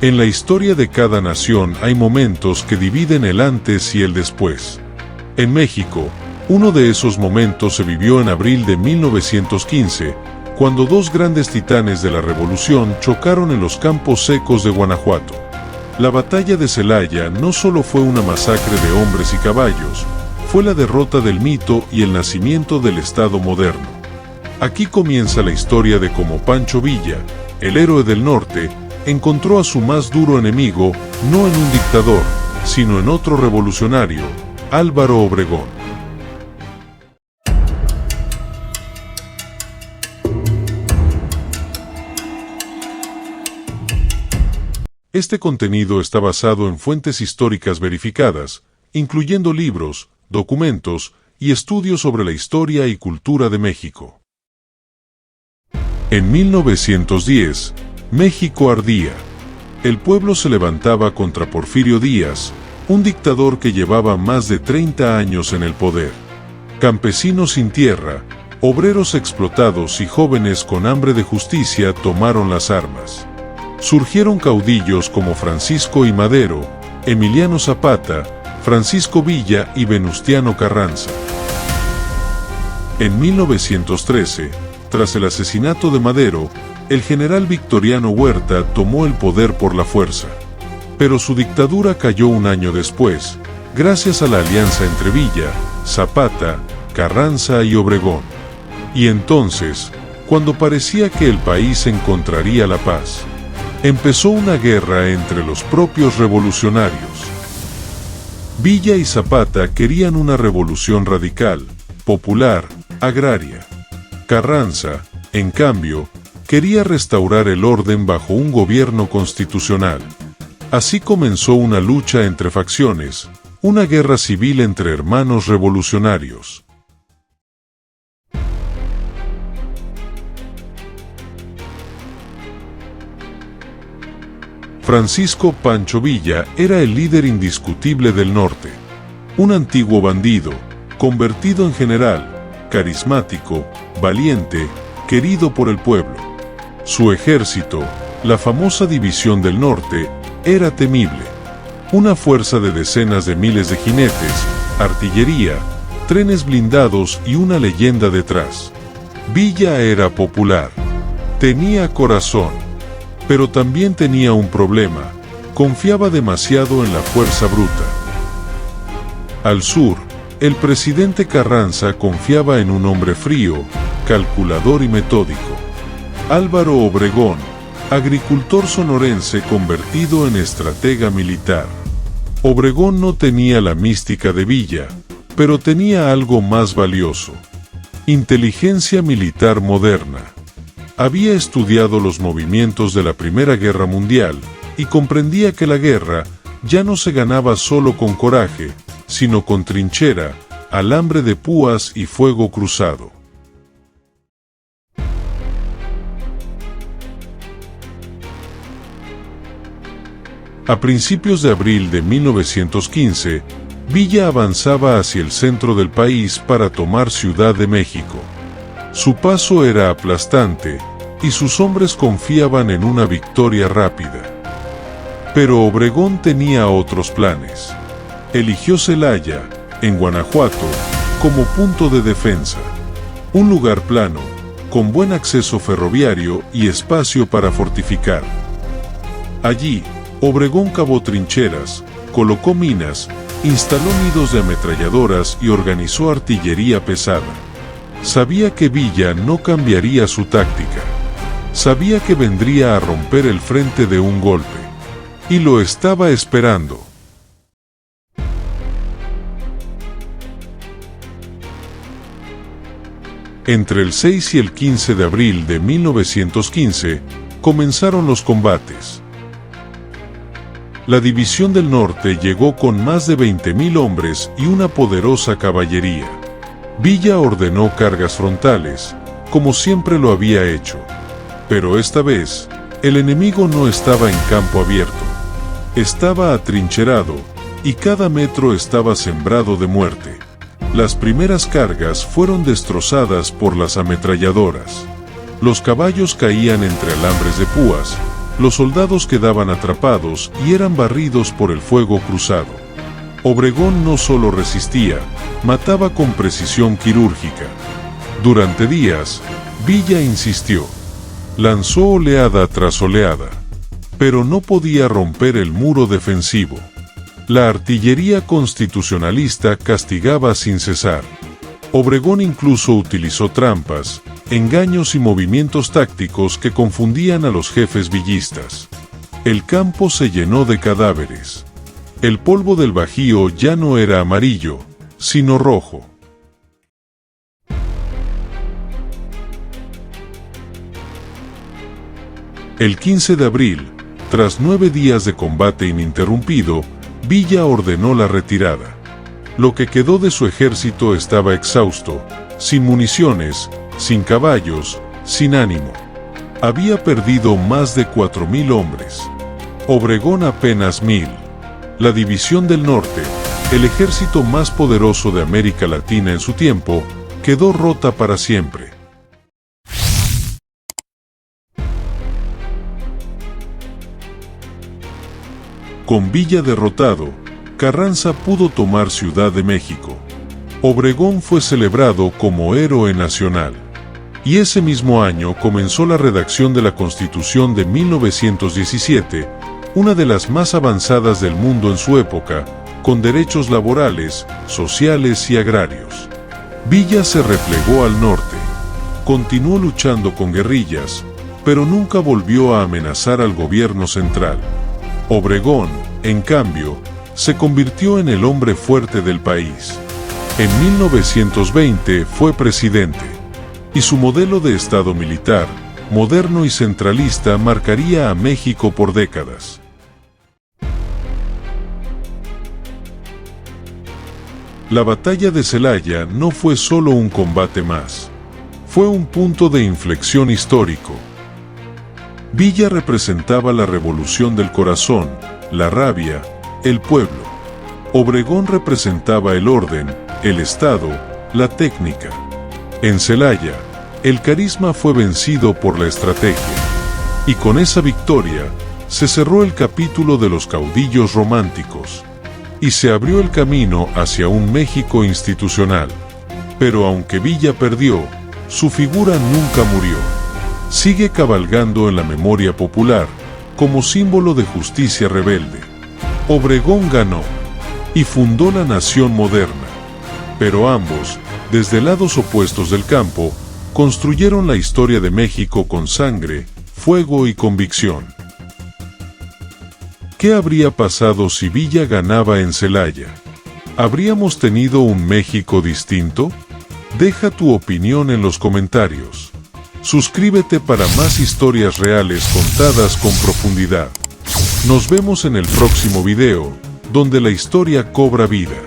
En la historia de cada nación hay momentos que dividen el antes y el después. En México, uno de esos momentos se vivió en abril de 1915, cuando dos grandes titanes de la revolución chocaron en los campos secos de Guanajuato. La batalla de Celaya no solo fue una masacre de hombres y caballos, fue la derrota del mito y el nacimiento del Estado moderno. Aquí comienza la historia de cómo Pancho Villa, el héroe del norte, encontró a su más duro enemigo no en un dictador, sino en otro revolucionario, Álvaro Obregón. Este contenido está basado en fuentes históricas verificadas, incluyendo libros, documentos y estudios sobre la historia y cultura de México. En 1910, México ardía. El pueblo se levantaba contra Porfirio Díaz, un dictador que llevaba más de 30 años en el poder. Campesinos sin tierra, obreros explotados y jóvenes con hambre de justicia tomaron las armas. Surgieron caudillos como Francisco I. Madero, Emiliano Zapata, Francisco Villa y Venustiano Carranza. En 1913, tras el asesinato de Madero, el general Victoriano Huerta tomó el poder por la fuerza. Pero su dictadura cayó un año después, gracias a la alianza entre Villa, Zapata, Carranza y Obregón. Y entonces, cuando parecía que el país encontraría la paz, empezó una guerra entre los propios revolucionarios. Villa y Zapata querían una revolución radical, popular, agraria. Carranza, en cambio, quería restaurar el orden bajo un gobierno constitucional. Así comenzó una lucha entre facciones, una guerra civil entre hermanos revolucionarios. Francisco Pancho Villa era el líder indiscutible del norte. Un antiguo bandido, convertido en general, carismático, valiente, querido por el pueblo. Su ejército, la famosa División del Norte, era temible. Una fuerza de decenas de miles de jinetes, artillería, trenes blindados y una leyenda detrás. Villa era popular. Tenía corazón. Pero también tenía un problema: confiaba demasiado en la fuerza bruta. Al sur, el presidente Carranza confiaba en un hombre frío, calculador y metódico. Álvaro Obregón, agricultor sonorense convertido en estratega militar. Obregón no tenía la mística de Villa, pero tenía algo más valioso: inteligencia militar moderna. Había estudiado los movimientos de la Primera Guerra Mundial y comprendía que la guerra ya no se ganaba solo con coraje, sino con trinchera, alambre de púas y fuego cruzado. A principios de abril de 1915, Villa avanzaba hacia el centro del país para tomar Ciudad de México. Su paso era aplastante, y sus hombres confiaban en una victoria rápida. Pero Obregón tenía otros planes. Eligió Celaya, en Guanajuato, como punto de defensa. Un lugar plano, con buen acceso ferroviario y espacio para fortificar. Allí, Obregón cavó trincheras, colocó minas, instaló nidos de ametralladoras y organizó artillería pesada. Sabía que Villa no cambiaría su táctica. Sabía que vendría a romper el frente de un golpe. Y lo estaba esperando. Entre el 6 y el 15 de abril de 1915, comenzaron los combates. La División del Norte llegó con más de 20.000 hombres y una poderosa caballería. Villa ordenó cargas frontales, como siempre lo había hecho. Pero esta vez, el enemigo no estaba en campo abierto. Estaba atrincherado, y cada metro estaba sembrado de muerte. Las primeras cargas fueron destrozadas por las ametralladoras. Los caballos caían entre alambres de púas, Los soldados quedaban atrapados y eran barridos por el fuego cruzado. Obregón no solo resistía, mataba con precisión quirúrgica. Durante días, Villa insistió. Lanzó oleada tras oleada, pero no podía romper el muro defensivo. La artillería constitucionalista castigaba sin cesar. Obregón incluso utilizó trampas, engaños y movimientos tácticos que confundían a los jefes villistas. El campo se llenó de cadáveres. El polvo del Bajío ya no era amarillo, sino rojo. El 15 de abril, tras 9 días de combate ininterrumpido, Villa ordenó la retirada. Lo que quedó de su ejército estaba exhausto, sin municiones, sin caballos, sin ánimo. Había perdido más de 4.000 hombres. Obregón apenas 1.000. La División del Norte, el ejército más poderoso de América Latina en su tiempo, quedó rota para siempre. Con Villa derrotado, Carranza pudo tomar Ciudad de México. Obregón fue celebrado como héroe nacional. Y ese mismo año comenzó la redacción de la Constitución de 1917, una de las más avanzadas del mundo en su época, con derechos laborales, sociales y agrarios. Villa se replegó al norte. Continuó luchando con guerrillas, pero nunca volvió a amenazar al gobierno central. Obregón, en cambio, se convirtió en el hombre fuerte del país. En 1920 fue presidente, y su modelo de Estado militar, moderno y centralista, marcaría a México por décadas. La batalla de Celaya no fue solo un combate más. Fue un punto de inflexión histórico. Villa representaba la revolución del corazón, la rabia, el pueblo. Obregón representaba el orden, el Estado, la técnica. En Celaya, el carisma fue vencido por la estrategia. Y con esa victoria, se cerró el capítulo de los caudillos románticos. Y se abrió el camino hacia un México institucional. Pero aunque Villa perdió, su figura nunca murió. Sigue cabalgando en la memoria popular, como símbolo de justicia rebelde. Obregón ganó, y fundó la nación moderna. Pero ambos, desde lados opuestos del campo, construyeron la historia de México con sangre, fuego y convicción. ¿Qué habría pasado si Villa ganaba en Celaya? ¿Habríamos tenido un México distinto? Deja tu opinión en los comentarios. Suscríbete para más historias reales contadas con profundidad. Nos vemos en el próximo video, donde la historia cobra vida.